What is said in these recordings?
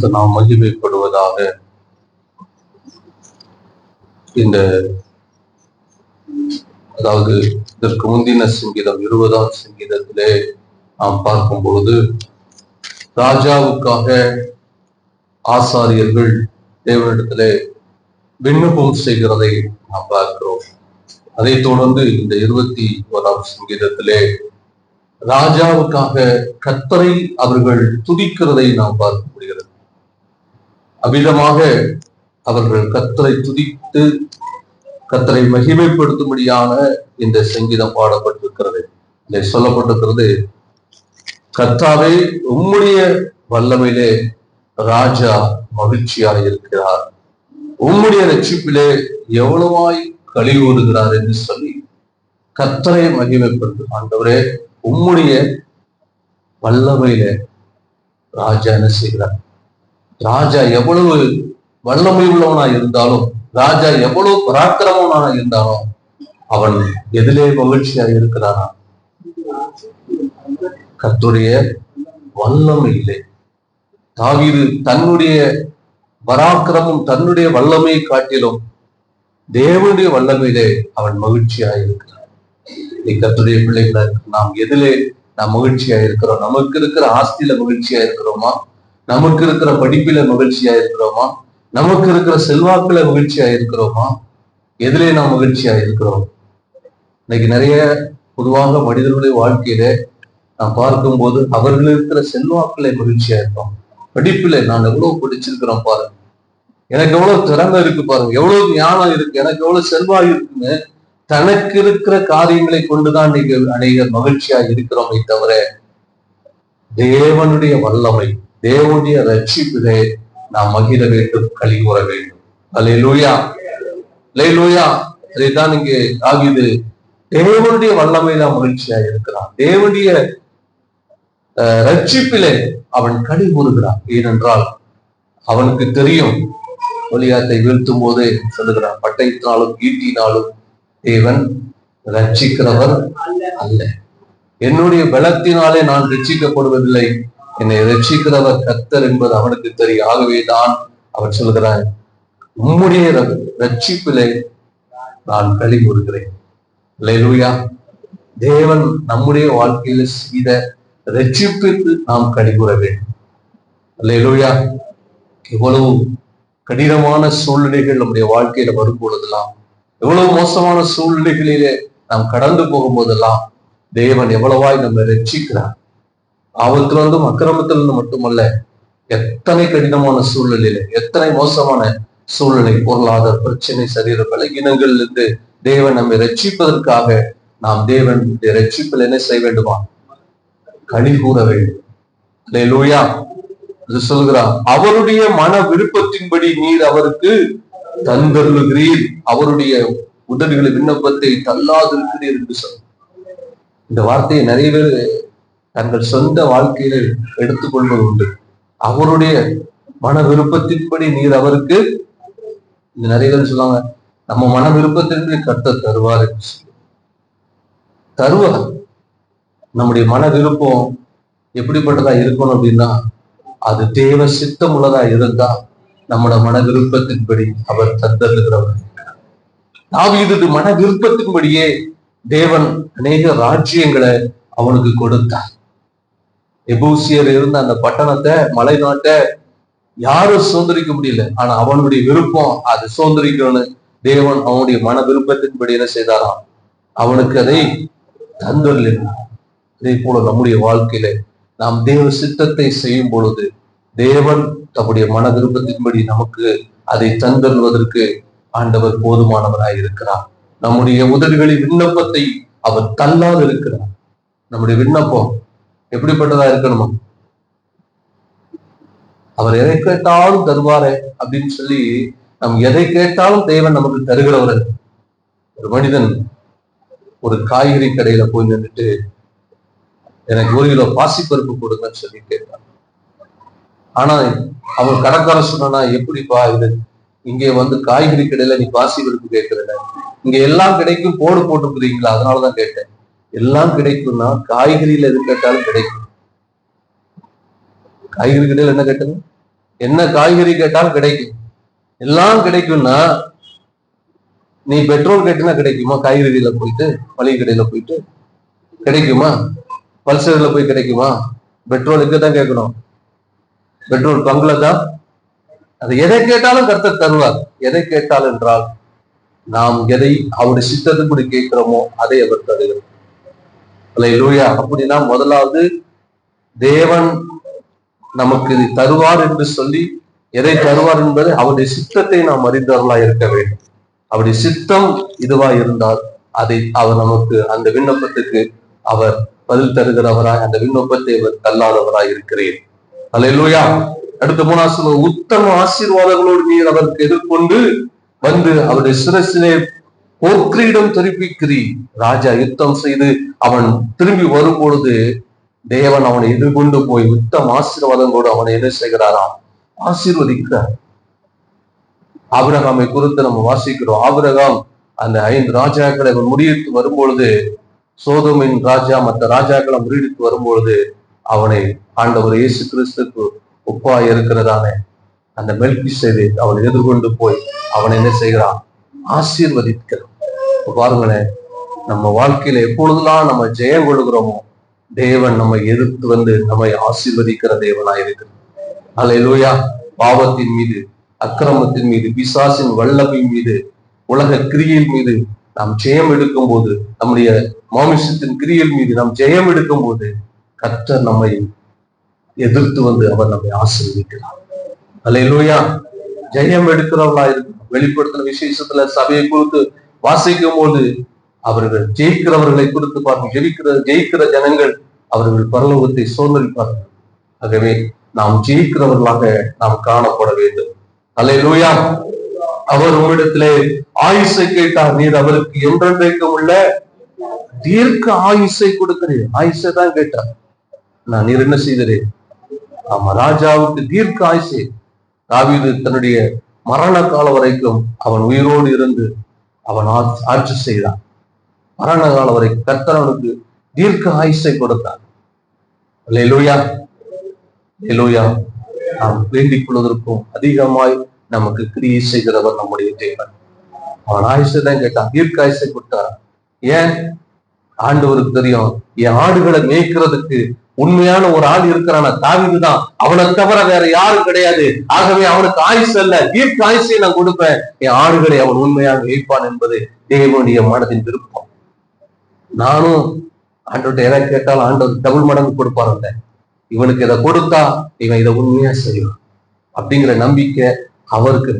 பரிசுத்த நாம் மகிமைப்படுவதாக. இந்த அதாவது இதற்கு முந்தின சங்கீதம் 20ஆம் சங்கீதத்திலே நாம் பார்க்கும்போது ராஜாவுக்காக ஆசாரியர்கள் தேவனிடத்திலே விண்ணப்பம் செய்கிறதை நாம் பார்க்கிறோம். அதை தொடர்ந்து இந்த 21ஆம் சங்கீதத்திலே ராஜாவுக்காக கர்த்தரை அவர்கள் துதிக்கிறதை நாம் பார்க்க முடிகிறது. அவ்விதமாக அவர்கள் கர்த்தரை துதித்து கர்த்தரை மகிமைப்படுத்தும்படியான இந்த சங்கீதம் பாடப்பட்டிருக்கிறது. இதை சொல்லப்பட்டிருக்கிறது, கர்த்தாவே உம்முடைய வல்லமையிலே ராஜா மகிழ்ச்சியாக இருக்கிறார், உம்முடைய ரட்சிப்பிலே எவ்வளவாய் களி கூறுகிறார் என்று சொல்லி கர்த்தரை மகிமைப்படுத்து. ஆண்டவரே, உம்முடைய வல்லமையில ராஜா என்ன செய்கிறார்? ராஜா எவ்வளவு வல்லமை உள்ளவனா இருந்தாலும், ராஜா எவ்வளவு பராக்கிரமவனா இருந்தாலும், அவன் எதிலே மகிழ்ச்சியா இருக்கிறானா? கர்த்தருடைய வல்லமையிலே. தாவீது தன்னுடைய பராக்கிரமும் தன்னுடைய வல்லமையை காட்டிலும் தேவனுடைய வல்லமையிலே அவன் மகிழ்ச்சியா இருக்கிறான். கர்த்தருடைய பிள்ளைகளை நாம் எதிலே நாம் மகிழ்ச்சியா இருக்கிறோம்? நமக்கு இருக்கிற ஆஸ்தியில மகிழ்ச்சியா இருக்கிறோமா? நமக்கு இருக்கிற படிப்பில மகிழ்ச்சியா இருக்கிறோமா? நமக்கு இருக்கிற செல்வாக்குல மகிழ்ச்சியா இருக்கிறோமா? எதிலே நாம் மகிழ்ச்சியா இருக்கிறோம்? இன்னைக்கு நிறைய பொதுவாக மனிதனுடைய வாழ்க்கையில நாம் பார்க்கும்போது அவர்கள் இருக்கிற செல்வாக்குல மகிழ்ச்சியா இருப்போம். படிப்புல நான் எவ்வளவு படிச்சிருக்கிறோம் பாருங்க, எனக்கு எவ்வளவு திறமை இருக்கு பாருங்க, எவ்வளவு ஞானம் இருக்கு, எனக்கு எவ்வளவு செல்வாக்கு இருக்குன்னு தனக்கு இருக்கிற காரியங்களை கொண்டுதான் நீங்க அநேக மகிழ்ச்சியா இருக்கிறோமே தவிர தேவனுடைய வல்லமை, தேவனுடைய ரட்சிப்பிலே நாம் மகிழ வேண்டும், களி கூற வேண்டும். அல்லேலூயா, அல்லேலூயா. அதைத்தான் இங்கே தாவீது தேவனுடைய வல்லமையில மகிழ்ச்சியா இருக்கிறான், தேவனுடைய ரட்சிப்பிலே அவன் களி கூறுகிறான். ஏனென்றால் அவனுக்கு தெரியும், கோலியாத்தை வீழ்த்தும் போதே சொல்லுகிறான், பட்டயத்தினாலும் ஈட்டினாலும் தேவன் ரட்சிக்கிறவர் அல்ல, என்னுடைய பலத்தினாலே நான் ரட்சிக்கப்படுவதில்லை, என்னை ரட்சிக்கிறவர் கர்த்தர் என்பது அவனுக்கு தெரியும். ஆகவேதான் அவன் சொல்கிறான், உம்முடைய ரட்சிப்பிலே நான் களி கூறுகிறேன். அல்லேலூயா. தேவன் நம்முடைய வாழ்க்கையில செய்த ரட்சிப்பிற்கு நாம் களி கூற வேண்டும். அல்லேலூயா. எவ்வளவு கடினமான சூழ்நிலைகள் நம்முடைய வாழ்க்கையில வரும் பொழுதெல்லாம், எவ்வளவு மோசமான சூழ்நிலைகளிலே நாம் கடந்து போகும் போதெல்லாம் தேவன் எவ்வளவாய் நம்மை ரட்சிக்கிறார். ஆபத்திலிருந்தும் அக்கிரமத்திலிருந்து மட்டுமல்ல, எத்தனை கடினமான சூழ்நிலையில, எத்தனை மோசமான சூழ்நிலை, பொருளாதார பிரச்சனை, சரீர பலகீனங்கள் இருந்து தேவன் நம்மை ரட்சிப்பதற்காக நாம் தேவனுடைய ரட்சிப்பில் என்ன செய்ய வேண்டுமா? களி கூற வேண்டும். அல்லேலூயா. அது சொல்கிறார், அவருடைய மன விருப்பத்தின்படி நீர் அவருக்கு தந்தருளுகிறீர், அவருடைய உதவிகளை விண்ணப்பத்தை தள்ளாதிருக்கிறீர் என்று சொல்ல. இந்த வார்த்தையை நிறைய பேர் தங்கள் சொந்த வாழ்க்கையில எடுத்துக்கொள்வது உண்டு. அவருடைய மன விருப்பத்தின்படி நீர் அவருக்கு, நிறைய பேர் சொல்லுவாங்க, நம்ம மன விருப்பத்தின்படி கர்த்தர் தருவார் என்று சொல்லி. தருவார். நம்முடைய மன விருப்பம் எப்படிப்பட்டதா இருக்கணும் அப்படின்னா, அது தேவ சித்தம் உள்ளதா இருந்தா நம்மளோட மன விருப்பத்தின்படி அவர் தந்தருகிறவர். தாவீது மன விருப்பத்தின்படியே தேவன் அநேக ராஜ்யங்களை அவனுக்கு கொடுத்தார். எபூசியர் இருந்த அந்த பட்டணத்தை, மலை நாட்டை யாரும் சுதந்திரிக்க முடியல. ஆனா அவனுடைய விருப்பம் அது சுதந்திரிக்கணும்னு தேவன் அவனுடைய மன விருப்பத்தின்படி என்ன செய்தாராம்? அவனுக்கு அதை தந்தருளினார். அதே போல நம்முடைய வாழ்க்கையில நாம் தேவ சித்தத்தை செய்யும் பொழுது தேவன் தம்முடைய மன விருப்பத்தின்படி நமக்கு அதை தந்தருள்வதற்கு ஆண்டவர் போதுமானவராய் இருக்கிறார். நம்முடைய உதடுகளின் விண்ணப்பத்தை அவர் தள்ளாது இருக்கிறார். நம்முடைய விண்ணப்பம் எப்படிப்பட்டதா இருக்கணுமா? அவர் எதை கேட்டாலும் தருவாரே அப்படின்னு சொல்லி நம் எதை கேட்டாலும் தேவன் நமக்கு தருகிறவர். ஒரு மனிதன் ஒரு காய்கறி கடையில போய் நின்றுட்டு, எனக்கு 1 கிலோ பாசிப்பருப்பு கொடுங்கன்னு சொல்லி கேட்பான். ஆனா அவன் கடைக்காரன் சொன்னா, எப்படிப்பா இது, இங்கே வந்து காய்கறி கடையில நீ பாசிப்பருப்பு கேட்கிறல, இங்க எல்லாம் கிடைக்கும், போட்டுக்கிறீங்களா? அதனாலதான் கேட்டேன். எல்லாம் கிடைக்கும்னா காய்கறியில எது கேட்டாலும் கிடைக்கும். காய்கறி கடையில என்ன கேட்டது? என்ன காய்கறி கேட்டாலும் கிடைக்கும், எல்லாம் கிடைக்கும்னா நீ பெட்ரோல் கேட்டுனா கிடைக்குமா? காய்கறியில போயிட்டு மளிகை கடையில போயிட்டு கிடைக்குமா? பல்சர்ல போய் கிடைக்குமா? பெட்ரோலுக்கு தான் கேட்கணும், பெட்ரோல் பங்குல தான். அது எதை கேட்டாலும் கர்த்தர் தருவார். எதை கேட்டால் என்றால் நாம் எதை அவருடைய சித்தத்துக்கு கேட்கிறோமோ அதை அவர் தருகிறார். அல்லேலூயா. அப்படின்னா முதலாவது தேவன் நமக்கு தருவார் என்று சொல்லி எதை தருவார் என்பது அவருடைய சித்தத்தை நாம் அறிந்தவர்களா இருக்க வேண்டும். அவருடைய சித்தம் இதுவா இருந்தால் அதை அவர் நமக்கு அந்த விண்ணப்பத்துக்கு அவர் பதில் தருகிறவராய், அந்த விண்ணப்பத்தை அவர் தள்ளாதவராய் இருக்கிறேன். அல்லேலூயா. அடுத்த 3 உத்தம ஆசீர்வாதங்களோடு நீர் அவருக்கு எதிர்கொண்டு வந்து அவருடைய சிரசிலே போர்க்கிரீடம் தெரிவிக்கிறீர். ராஜா யுத்தம் செய்து அவன் திரும்பி வரும் பொழுது தேவன் அவனை எதிர்கொண்டு போய் உத்தம ஆசீர்வாதங்களோடு அவனை என்ன செய்கிறாராம்? ஆசீர்வதிக்கிறார். ஆபிரகாமை குறித்து நம்ம வாசிக்கிறோம். ஆபிரகாம் அந்த 5 ராஜாக்களை முறியடித்து வரும்பொழுது, சோதோமின் ராஜா மற்ற ராஜாக்களை முறியடித்து வரும்பொழுது அவனை ஆண்டவர் இயேசு கிறிஸ்துக்கு ஒப்பா இருக்கிறதான அந்த மெல்கிசேதேக் அவனை எதிர்கொண்டு போய் அவனை என்ன செய்கிறான்? ஆசீர்வதிக்கிறான். பாருங்களேன், நம்ம வாழ்க்கையில எப்பொழுதெல்லாம் நம்ம ஜெயம் கொள்கிறோமோ தேவன் நம்மை எதிர்த்து வந்து நம்மை ஆசீர்வதிக்கிற தேவனாய் இருக்கிறார். அல்லேலூயா. பாவத்தின் மீது, அக்கிரமத்தின் மீது, பிசாசின் வல்லமையின் மீது, உலக கிரியின் மீது நாம் ஜெயம் எடுக்கும் போது, நம்முடைய மாமிசத்தின் கிரியின் மீது நாம் ஜெயம் எடுக்கும் போது கர்த்தர் நம்மை எதிர்த்து வந்து அவர் நம்மை ஆசீர்வதிக்கிறார். அல்லேலூயா. ஜெயம் எடுக்கிறவர்களா இருக்கு. வெளிப்படுத்தின விசேஷத்துல சபையை குறித்து வாசிக்கும் போது அவர்கள் ஜெயிக்கிறவர்களை குறித்து பாருங்க. ஜெயிக்கிற ஜனங்கள் அவர்கள் பரலோகத்தை சோதரிப்பார்கள். ஆகவே நாம் ஜெயிக்கிறவர்களாக நாம் காணப்பட வேண்டும். அல்லேலூயா. அவர் உம்மிடத்திலே ஆயுசை கேட்டார், நீர் அவருக்கு என்றென்றைக்கும் உள்ள தீர்க்க ஆயுசை கொடுக்கிறேன். ஆயுசை தான் கேட்டார். நான் நீர் என்ன செய்கிறேன்? ஆமா, ராஜாவுக்கு தீர்க்க ஆயுசை. தாவீது தன்னுடைய மரண காலம் வரைக்கும் அவன் உயிரோடு இருந்து அவன் ஆட்சி செய்தான். மரண காலம் வரைக்கும் கர்த்தர் அவனுக்கு தீர்க்க ஆயுசை கொடுத்தான். அல்லேலூயா. அல்லேலூயா. நாம் வேண்டிக் கொள்வதற்கும் அதிகமாய் நமக்கு கிரியை செய்கிறவர் நம்முடைய தேவன். அவன் ஆயுசை தான் கேட்டான், தீர்க்க ஆயுசை கொடுத்தார். ஏன்? ஆண்டவருக்கு தெரியும், என் ஆடுகளை மேய்க்கிறதுக்கு உண்மையான ஒரு ஆள் இருக்கிறான தாவீது தான், அவனை தவிர வேற யாரும் கிடையாது. ஆகவே அவனுக்கு ஆயுசு அல்ல, தீர்க்க ஆயுசை நான் கொடுப்பேன். என் ஆடுகளை அவன் உண்மையாக மேய்ப்பான் என்பது தேவனுடைய மனதின் விருப்பம். நானும் ஆண்டவர்கிட்ட எதை கேட்டாலும் ஆண்டவர் டபுள் மடங்கு கொடுப்பாருங்க. இவனுக்கு இதை கொடுத்தா இவன் இதை உண்மையா செய்வான் அப்படிங்கிற நம்பிக்கை அவருக்கு.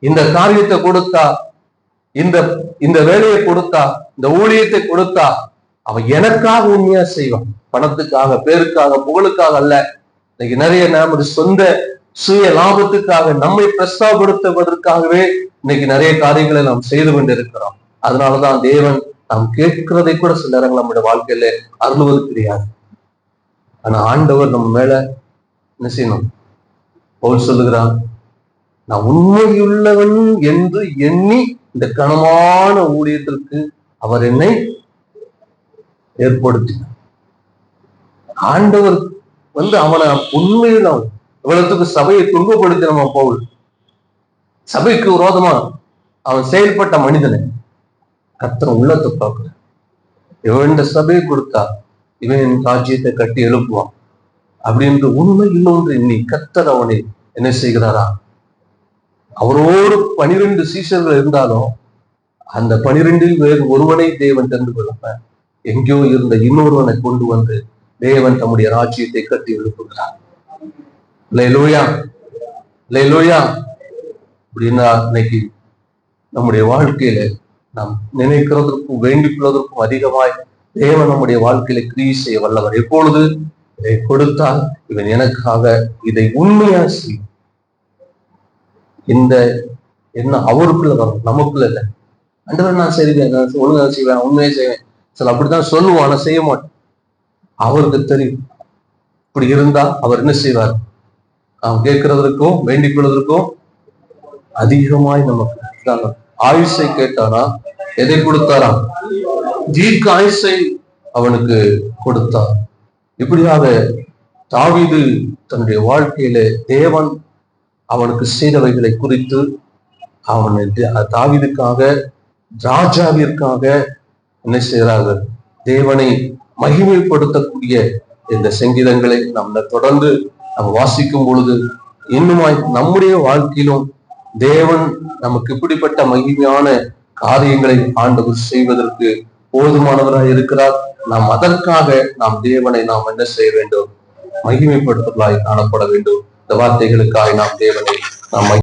இந்த காரியத்தை கொடுத்தா, இந்த வேலையை கொடுத்தா, இந்த ஊழியத்தை கொடுத்தா அவன் எனக்காக உண்மையா செய்வான். பணத்துக்காக, பேருக்காக, புகழுக்காக அல்ல. இன்னைக்கு நிறைய நம்முடைய சொந்த சுய லாபத்துக்காக, நம்மை பிரஸ்தாபடுத்துவதற்காகவே இன்னைக்கு நிறைய காரியங்களை நாம் செய்து கொண்டிருக்கிறோம். அதனாலதான் தேவன் நாம் கேட்கிறதை கூட சில நேரங்கள் நம்முடைய வாழ்க்கையில அருள்வது தெரியாது. ஆனா ஆண்டவர் நம்ம மேல என்ன செய்யணும்? பவுல் சொல்லுகிறான், நான் உண்மையுள்ளவன் என்று எண்ணி இந்த கனமான ஊழியத்திற்கு அவர் என்னை ஏற்படுத்தினார். ஆண்டவர் அவனை உண்மையில் இவ்வளவுக்கு சபையை துன்பப்படுத்தினமா பவுல். சபைக்கு விரோதமா அவன் செயல்பட்ட மனிதனை கர்த்தர் உள்ளத்தை பார்க்கல. இவன் இந்த சபையை கொடுத்தா இவன் என் ராஜ்யத்தை கட்டி எழுப்புவான் அப்படின்ற உண்மை இன்னொன்று எண்ணி கர்த்தர் அவனை என்ன செய்கிறாரா? அவரோடு 12 சீஷர்கள் இருந்தாலும் அந்த 12 வேறு ஒருவனை தேவன் தெரிந்து கொள்ளாம எங்கேயோ இருந்த இன்னொருவனை கொண்டு வந்து தேவன் தம்முடைய ராஜ்யத்தை கட்டி எழுப்புகிறார். அல்லேலூயா. அல்லேலூயா. அப்படின்னா இன்னைக்கு நம்முடைய வாழ்க்கையில நாம் நினைக்கிறதற்கும் வேண்டிக் கொள்வதற்கும் அதிகமாய் தேவன் நம்முடைய வாழ்க்கையில கிரியை செய்ய வல்லவர். எப்பொழுது இதை கொடுத்தால் இவன் எனக்காக இதை உண்மையா செய்யும். இந்த என்ன அவருக்குள்ள வரும், நமக்குள்ள இல்லை. ஆண்டவர் நான் செய்வேன், நான் ஒழுங்கா செய்வேன், உண்மையை செய்வேன், சில அப்படித்தான் சொல்லுவோம், ஆனா செய்ய மாட்டேன். அவருக்கு தெரியும். இப்படி இருந்தா அவர் என்ன செய்வார்? அவன் கேட்கிறதற்கும் வேண்டிக் கொள்வதற்கும் அதிகமாய் நமக்கு ஆயுசை கேட்டானா எதை கொடுத்தாராம்? தீர்க்க ஆயுசை அவனுக்கு கொடுத்தார். இப்படியாக தாவீது தன்னுடைய வாழ்க்கையில தேவன் அவனுக்கு செய்தவைகளை குறித்து அவன் தாவீதுக்காக, ராஜாவிற்காக என்ன செய்கிறார்கள்? தேவனை மகிமைப்படுத்தக்கூடிய இந்த சங்கீதங்களை நம்ம தொடர்ந்து நம்ம வாசிக்கும் பொழுது இன்னுமாய் நம்முடைய வாழ்க்கையிலும் தேவன் நமக்கு இப்படிப்பட்ட மகிமையான காரியங்களை ஆண்டவர் செய்வதற்கு போதுமானவராய் இருக்கிறார். நாம் அதற்காக நாம் தேவனை நாம் என்ன செய்ய வேண்டும்? மகிமைப்படுத்துவதாய் காணப்பட வேண்டும். இந்த வார்த்தைகளுக்காக நாம் தேவனை நாம்